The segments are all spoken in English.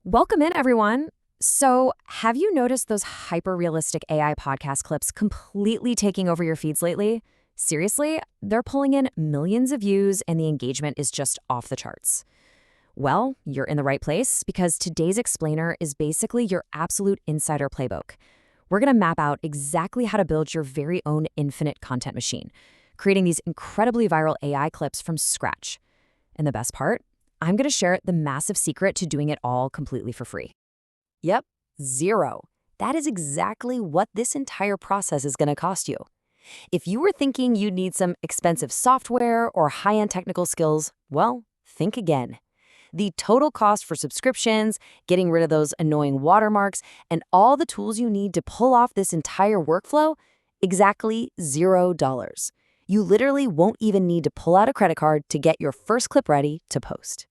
Welcome in, everyone. So, have you noticed those hyper realistic AI podcast clips completely taking over your feeds lately? Seriously, they're pulling in millions of views and the engagement is just off the charts. Well, you're in the right place because today's explainer is basically your absolute insider playbook. We're going to map out exactly how to build your very own infinite content machine, creating these incredibly viral AI clips from scratch. And the best part? I'm going to share the massive secret to doing it all completely for free. Yep, zero. That is exactly what this entire process is going to cost you. If you were thinking you'd need some expensive software or high-end technical skills, well, think again. The total cost for subscriptions, getting rid of those annoying watermarks, and all the tools you need to pull off this entire workflow, exactly $0. You literally won't even need to pull out a credit card to get your first clip ready to post.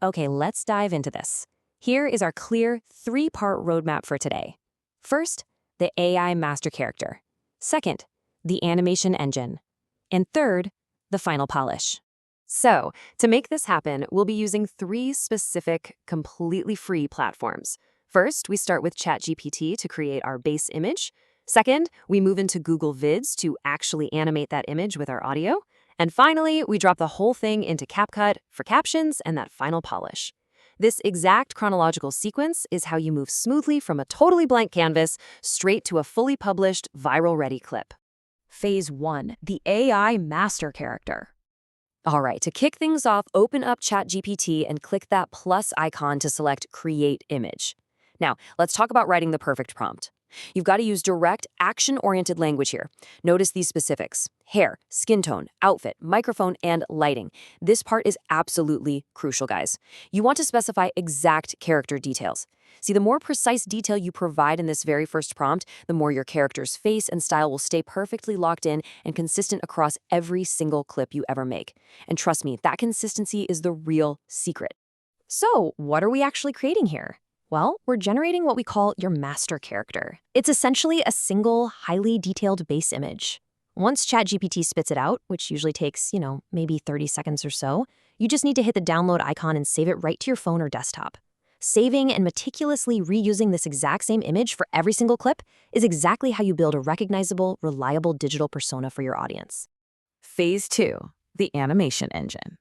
Okay, let's dive into this. Here is our clear three-part roadmap for today. First, the AI master character. Second, the animation engine. And third, the final polish. So, to make this happen, we'll be using three specific, completely free platforms. First, we start with ChatGPT to create our base image. Second, we move into Google Vids to actually animate that image with our audio. And finally, we drop the whole thing into CapCut for captions and that final polish. This exact chronological sequence is how you move smoothly from a totally blank canvas straight to a fully published, viral-ready clip. Phase 1, the AI master character. All right, to kick things off, open up ChatGPT and click that plus icon to select Create Image. Now, let's talk about writing the perfect prompt. You've got to use direct, action-oriented language here. Notice these specifics: hair, skin tone, outfit, microphone, and lighting. This part is absolutely crucial, guys. You want to specify exact character details. See, the more precise detail you provide in this very first prompt, the more your character's face and style will stay perfectly locked in and consistent across every single clip you ever make. And trust me, that consistency is the real secret. So, what are we actually creating here? Well, we're generating what we call your master character. It's essentially a single, highly detailed base image. Once ChatGPT spits it out, which usually takes, maybe 30 seconds or so, you just need to hit the download icon and save it right to your phone or desktop. Saving and meticulously reusing this exact same image for every single clip is exactly how you build a recognizable, reliable digital persona for your audience. Phase 2, the animation engine.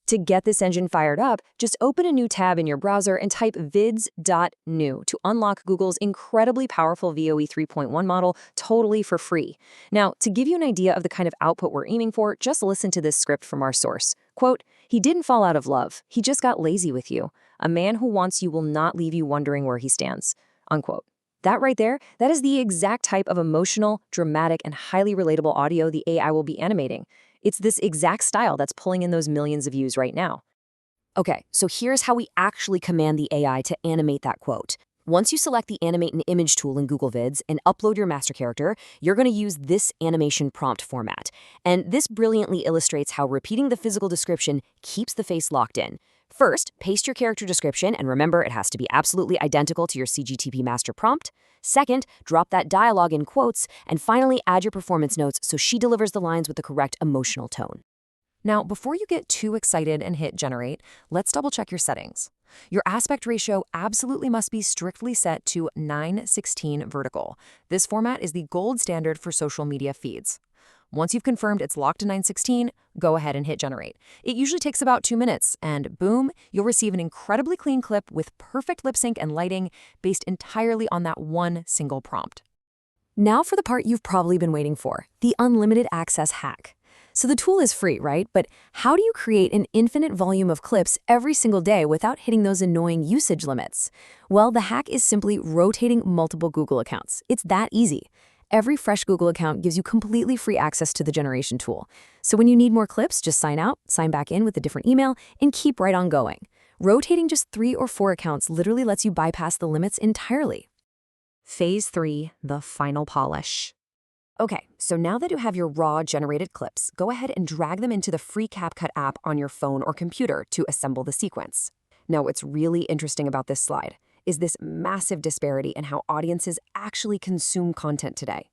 To get this engine fired up, just open a new tab in your browser and type vids.new to unlock Google's incredibly powerful VOE 3.1 model totally for free. Now, to give you an idea of the kind of output we're aiming for, just listen to this script from our source. Quote, "He didn't fall out of love. He just got lazy with you. A man who wants you will not leave you wondering where he stands." Unquote. That right there, that is the exact type of emotional, dramatic, and highly relatable audio the AI will be animating. It's this exact style that's pulling in those millions of views right now. Okay, so here's how we actually command the AI to animate that quote. Once you select the Animate an Image tool in Google Vids and upload your master character, you're going to use this animation prompt format. And this brilliantly illustrates how repeating the physical description keeps the face locked in. First, paste your character description, and remember, it has to be absolutely identical to your CGTP master prompt. Second, drop that dialogue in quotes, and finally add your performance notes so she delivers the lines with the correct emotional tone. Now, before you get too excited and hit generate, let's double check your settings. Your aspect ratio absolutely must be strictly set to 9:16 vertical. This format is the gold standard for social media feeds. Once you've confirmed it's locked to 9:16, go ahead and hit generate. It usually takes about 2 minutes, and boom, you'll receive an incredibly clean clip with perfect lip sync and lighting based entirely on that one single prompt. Now for the part you've probably been waiting for, the unlimited access hack. So the tool is free, right? But how do you create an infinite volume of clips every single day without hitting those annoying usage limits? Well, the hack is simply rotating multiple Google accounts. It's that easy. Every fresh Google account gives you completely free access to the generation tool. So when you need more clips, just sign out, sign back in with a different email, and keep right on going. Rotating just 3 or 4 accounts literally lets you bypass the limits entirely. Phase 3, the final polish. Okay, so now that you have your raw generated clips, go ahead and drag them into the free CapCut app on your phone or computer to assemble the sequence. Now, what's really interesting about this slide is this massive disparity in how audiences actually consume content today.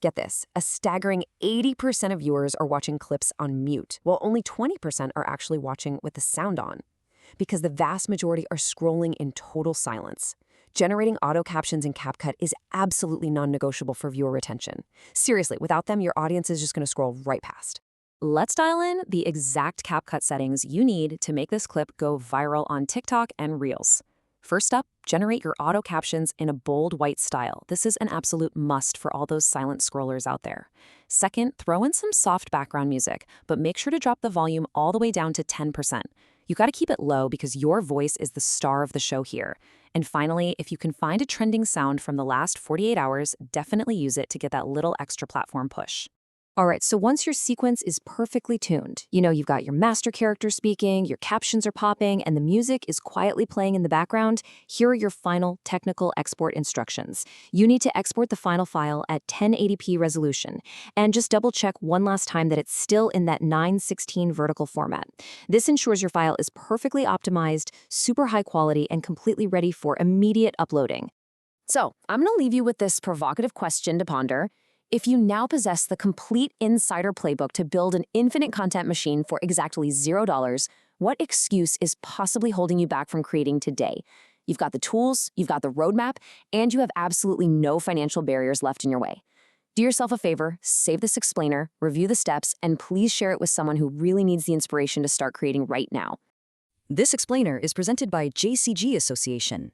Get this, a staggering 80% of viewers are watching clips on mute, while only 20% are actually watching with the sound on. because the vast majority are scrolling in total silence. Generating auto captions in CapCut is absolutely non-negotiable for viewer retention. Seriously, without them, your audience is just going to scroll right past. Let's dial in the exact CapCut settings you need to make this clip go viral on TikTok and Reels. First up, generate your auto captions in a bold white style. This is an absolute must for all those silent scrollers out there. Second, throw in some soft background music, but make sure to drop the volume all the way down to 10%. You got to keep it low because your voice is the star of the show here. And finally, if you can find a trending sound from the last 48 hours, definitely use it to get that little extra platform push. All right, so once your sequence is perfectly tuned, you've got your master character speaking, your captions are popping, and the music is quietly playing in the background, here are your final technical export instructions. You need to export the final file at 1080p resolution, and just double check one last time that it's still in that 9:16 vertical format. This ensures your file is perfectly optimized, super high quality, and completely ready for immediate uploading. So, I'm going to leave you with this provocative question to ponder. If you now possess the complete insider playbook to build an infinite content machine for exactly $0, what excuse is possibly holding you back from creating today? You've got the tools, you've got the roadmap, and you have absolutely no financial barriers left in your way. Do yourself a favor, save this explainer, review the steps, and please share it with someone who really needs the inspiration to start creating right now. This explainer is presented by JCG Association.